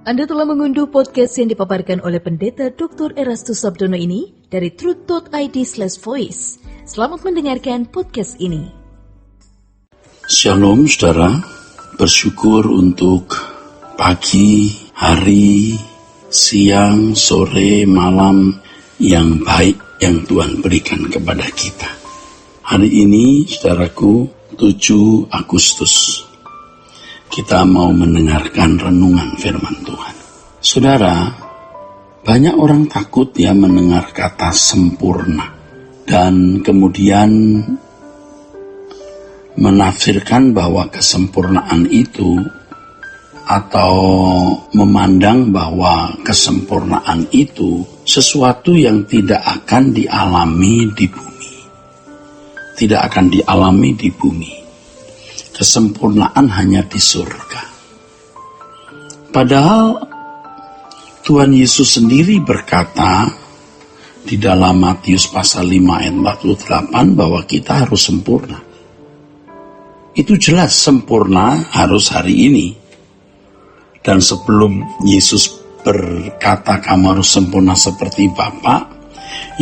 Anda telah mengunduh podcast yang dipaparkan oleh Pendeta Dr. Erastus Sabdono ini dari truth.id/voice. Selamat mendengarkan podcast ini. Shalom saudara, bersyukur untuk pagi, hari, siang, sore, malam yang baik yang Tuhan berikan kepada kita. Hari ini saudaraku 7 Agustus. Kita mau mendengarkan renungan firman Tuhan. Saudara, banyak orang takut ya mendengar kata sempurna. Dan kemudian menafsirkan bahwa kesempurnaan itu atau memandang bahwa kesempurnaan itu sesuatu yang tidak akan dialami di bumi. Tidak akan dialami di bumi. Kesempurnaan hanya di surga. Padahal Tuhan Yesus sendiri berkata di dalam Matius pasal 5 ayat 48 bahwa kita harus sempurna. Itu jelas sempurna harus hari ini. Dan sebelum Yesus berkata kamu harus sempurna seperti Bapa,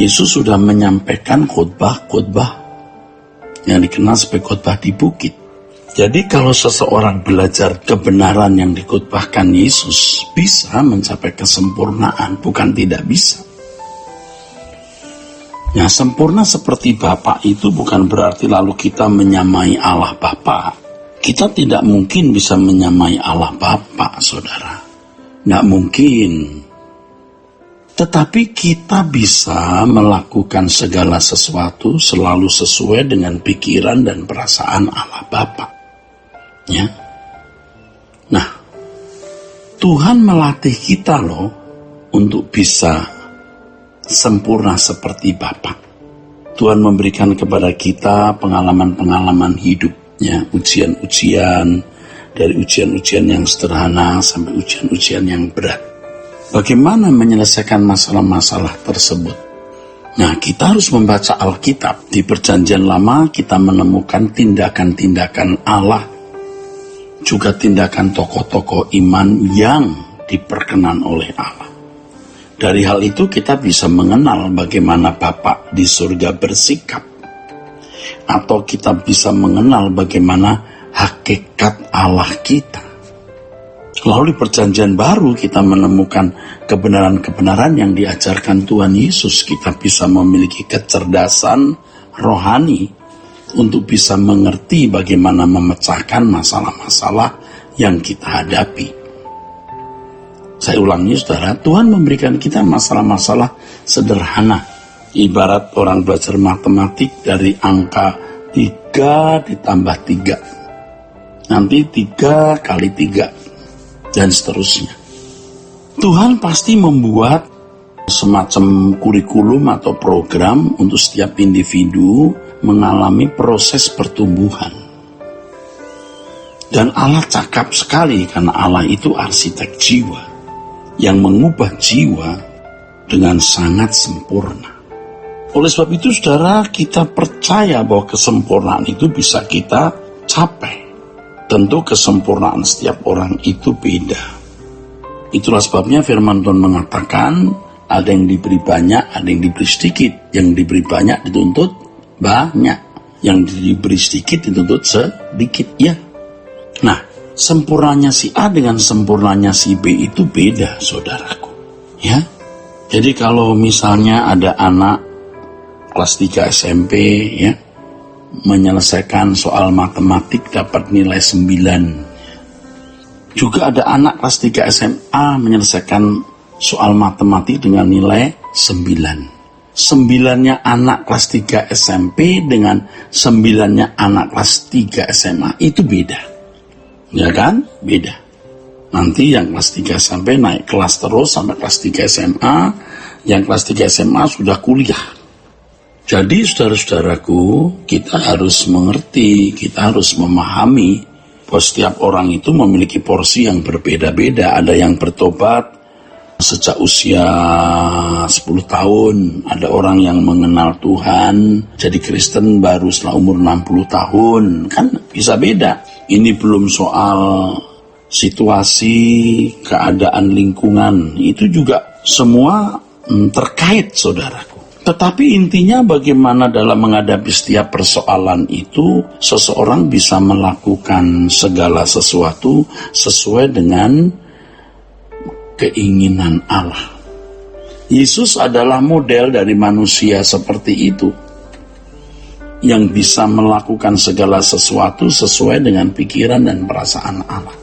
Yesus sudah menyampaikan khotbah-khotbah yang dikenal sebagai khotbah di bukit. Jadi kalau seseorang belajar kebenaran yang dikhotbahkan Yesus, bisa mencapai kesempurnaan, bukan tidak bisa. Nah, sempurna seperti Bapa itu bukan berarti lalu kita menyamai Allah Bapa. Kita tidak mungkin bisa menyamai Allah Bapa, saudara. Tidak mungkin. Tetapi kita bisa melakukan segala sesuatu selalu sesuai dengan pikiran dan perasaan Allah Bapa. Ya. Nah, Tuhan melatih kita loh untuk bisa sempurna seperti Bapa. Tuhan memberikan kepada kita pengalaman-pengalaman hidup, ya, ujian-ujian, dari ujian-ujian yang sederhana sampai ujian-ujian yang berat. Bagaimana menyelesaikan masalah-masalah tersebut? Nah, kita harus membaca Alkitab. Di Perjanjian Lama kita menemukan tindakan-tindakan Allah, juga tindakan tokoh-tokoh iman yang diperkenan oleh Allah. Dari hal itu kita bisa mengenal bagaimana Bapa di surga bersikap. Atau kita bisa mengenal bagaimana hakikat Allah kita. Lalu di Perjanjian Baru kita menemukan kebenaran-kebenaran yang diajarkan Tuhan Yesus. Kita bisa memiliki kecerdasan rohani untuk bisa mengerti bagaimana memecahkan masalah-masalah yang kita hadapi. Saya ulangi saudara, Tuhan memberikan kita masalah-masalah sederhana. Ibarat orang belajar matematik dari angka 3 ditambah 3. Nanti 3 kali 3. Dan seterusnya. Tuhan pasti membuat semacam kurikulum atau program untuk setiap individu mengalami proses pertumbuhan. Dan Allah cakap sekali karena Allah itu arsitek jiwa yang mengubah jiwa dengan sangat sempurna. Oleh sebab itu saudara, kita percaya bahwa kesempurnaan itu bisa kita capai. Tentu kesempurnaan setiap orang itu beda. Itulah sebabnya firman Tuhan mengatakan ada yang diberi banyak, ada yang diberi sedikit. Yang diberi banyak dituntut banyak. Yang diberi sedikit dituntut sedikit. Ya. Nah, sempurnanya si A dengan sempurnanya si B itu beda, saudaraku. Ya. Jadi kalau misalnya ada anak kelas 3 SMP, ya, menyelesaikan soal matematik dapat nilai 9. Juga ada anak kelas 3 SMA menyelesaikan soal matematik dengan nilai 9. 9-nya anak kelas 3 SMP dengan 9-nya anak kelas 3 SMA itu beda. Ya kan? Beda. Nanti yang kelas 3 SMP naik kelas terus sampai kelas 3 SMA. Yang kelas 3 SMA sudah kuliah. Jadi saudara-saudaraku, kita harus mengerti, kita harus memahami bahwa setiap orang itu memiliki porsi yang berbeda-beda. Ada yang bertobat sejak usia 10 tahun, ada orang yang mengenal Tuhan jadi Kristen baru setelah umur 60 tahun, kan bisa beda. Ini belum soal situasi, keadaan lingkungan, itu juga semua terkait, saudaraku. Tetapi intinya bagaimana dalam menghadapi setiap persoalan itu, seseorang bisa melakukan segala sesuatu sesuai dengan keinginan Allah. Yesus adalah model dari manusia seperti itu, yang bisa melakukan segala sesuatu sesuai dengan pikiran dan perasaan Allah.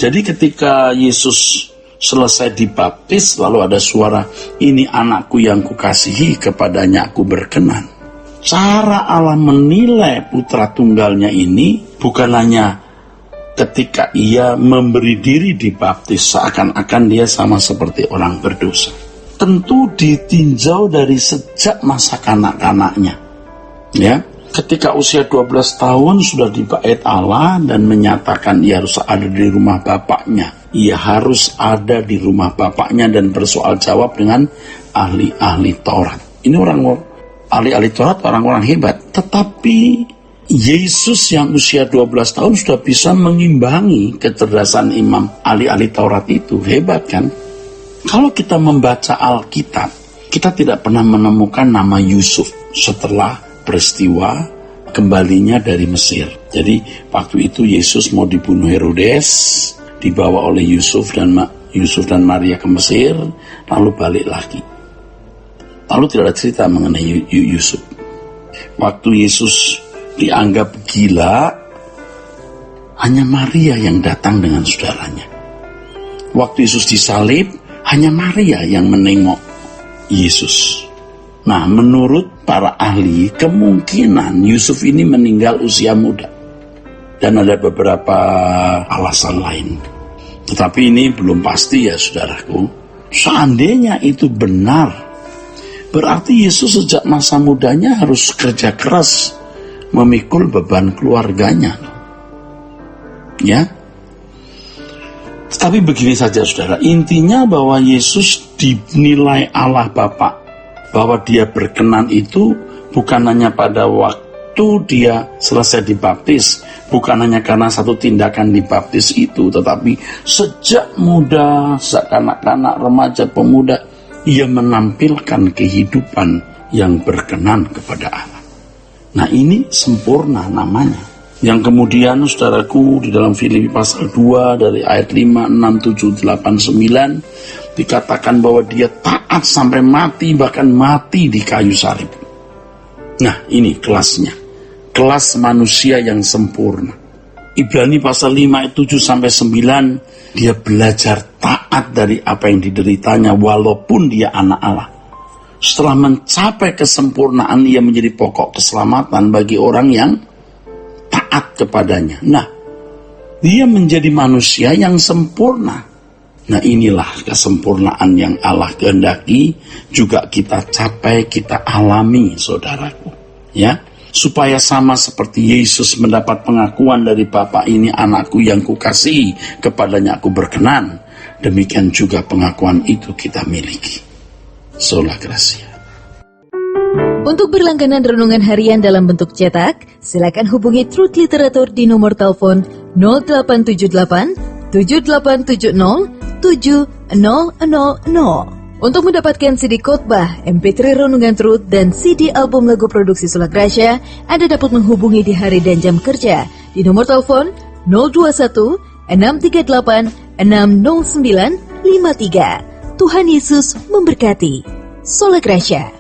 Jadi ketika Yesus selesai dibaptis, lalu ada suara, "Ini anakku yang kukasihi, kepadanya aku berkenan." Cara Allah menilai putra tunggalnya ini bukan hanya ketika ia memberi diri dibaptis, seakan-akan dia sama seperti orang berdosa. Tentu ditinjau dari sejak masa kanak-kanaknya. Ya, ketika usia 12 tahun sudah dibait Allah dan menyatakan ia harus ada di rumah bapaknya. Ia harus ada di rumah bapaknya dan bersoal jawab dengan ahli-ahli Taurat. Ini ahli-ahli Taurat, orang-orang hebat. Tetapi Yesus yang usia 12 tahun sudah bisa mengimbangi kecerdasan imam ahli-ahli Taurat itu. Hebat kan? Kalau kita membaca Alkitab, kita tidak pernah menemukan nama Yusuf setelah peristiwa kembalinya dari Mesir. Jadi waktu itu Yesus mau dibunuh Herodes, dibawa oleh Yusuf dan Maria ke Mesir, lalu balik lagi. Lalu tidak ada cerita mengenai Yusuf. Waktu Yesus dianggap gila, hanya Maria yang datang dengan saudaranya. Waktu Yesus disalib, hanya Maria yang menengok Yesus. Nah, menurut para ahli, kemungkinan Yusuf ini meninggal usia muda. Dan ada beberapa alasan lain. Tetapi ini belum pasti ya, saudaraku. Seandainya itu benar, berarti Yesus sejak masa mudanya harus kerja keras memikul beban keluarganya. Ya. Tetapi begini saja, saudara. Intinya bahwa Yesus dinilai Allah Bapa, bahwa dia berkenan itu bukan hanya pada waktu dia selesai dibaptis, bukan hanya karena satu tindakan dibaptis itu, tetapi sejak muda, sejak kanak-kanak, remaja, pemuda, ia menampilkan kehidupan yang berkenan kepada Allah. Nah, ini sempurna namanya. Yang kemudian, saudaraku, di dalam Filipi pasal 2 dari ayat 5, 6, 7, 8, 9 dikatakan bahwa dia taat sampai mati, bahkan mati di kayu salib. Nah, ini kelasnya. Kelas manusia yang sempurna. Ibrani pasal 5 ayat 7 sampai 9, dia belajar taat dari apa yang dideritanya walaupun dia anak Allah. Setelah mencapai kesempurnaan, ia menjadi pokok keselamatan bagi orang yang taat kepadanya. Nah, dia menjadi manusia yang sempurna. Nah, inilah kesempurnaan yang Allah kehendaki juga kita capai, kita alami, saudaraku. Ya, supaya sama seperti Yesus mendapat pengakuan dari Bapa, "Ini anakku yang kukasihi, kepadanya aku berkenan." Demikian juga pengakuan itu kita miliki. Sola Gracia. Untuk berlangganan renungan harian dalam bentuk cetak, silakan hubungi Truth Literatur di nomor telepon 0878 7870 7000. Untuk mendapatkan CD khotbah, MP3 renungan Truth, dan CD album lagu produksi Sola Gracia, Anda dapat menghubungi di hari dan jam kerja di nomor telepon 021 638 60953. Tuhan Yesus memberkati. Sola Gracia.